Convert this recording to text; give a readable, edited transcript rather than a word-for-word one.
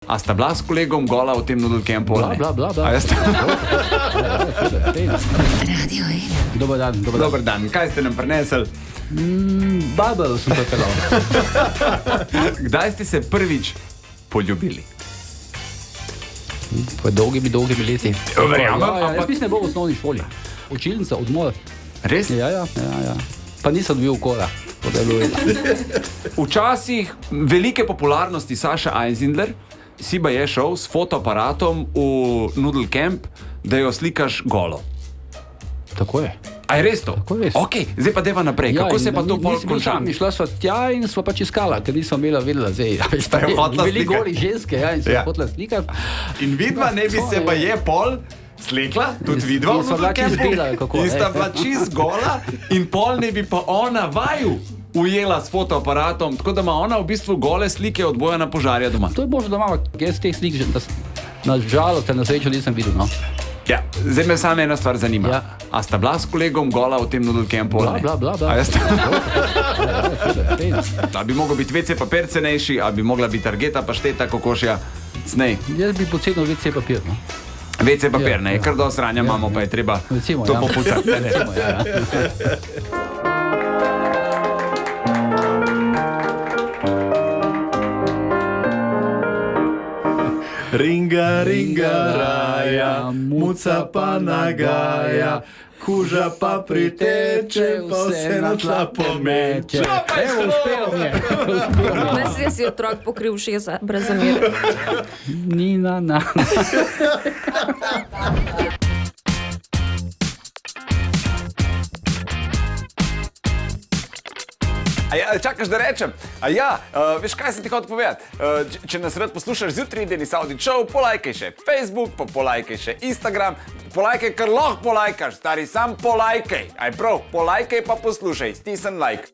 A sta bila s kolegom gola v tem Noodle Campu? Bla. A jaz Radio 1. Dobar dan. Kaj ste nam prinesli? Bubble sem pripeljal. Kdaj ste se prvič poljubili? Po dolgimi leti. Verjamem, Jaz ampak- mislim, ne bo v osnovni šoli. Učilnica, odmor. Res? Ja. Pa nisem dobil kola. Včasih velike popularnosti Saša Einzindler si ba je šel s fotoaparatom v Noodle Camp, da jo slikaš golo. Tako je. A je res to? Tako je res. Ok, zdaj pa deva naprej. Kako se pa to pol konča? Šla sva tja in sva pač iskala, ker nisva vedela zdaj. Sta jo hotela Bili slikati? goli ženske, in sva hotela slikati. In vidva ne bi se pa je pol slekla, tudi vidva in v sva bila Noodle čisto Campu. bela, kako, In ne. sta bila čist gola in pol ne bi pa ona vaju ujela s fotoaparatom, tako da ima ona v bistvu gole slike od Bojana Požarja doma. To je možno, da imamo, jaz teh slik že na žalost, na srečo nisem videl. No. Ja, zdaj me samo ena stvar zanima. Ja. A sta bila s kolegom gola v tem Noodle Campu? Bla. A jaz Ej, A bi mogel biti WC papir cenejši, a bi mogla biti targeta pašteta, kokošja, cnej. Jaz bi pocenil WC papir. No. WC papir, ne, Ja. kar dosti ranja imamo, pa je treba Recimo, to ja. popucati. ne. Recimo, ja. Ringa, raja, muca pa nagaja, kuža pa priteče, pa vse na tla pomeče. Evo, uspelo mi je. Jaz si otrok pokril ušesa, brez zamere. Nina. A ja, čakaš, da rečem? A ja, veš, kaj sem ti hotel povedati? Če nas rad poslušaš zjutraj, Deni Saudi Show, polajkaj še Facebook, pa polajkaj še Instagram, polajkaj, kar lahko polajkaš, stari, sam polajkaj. Aj prav, polajkaj pa poslušaj, stisni like.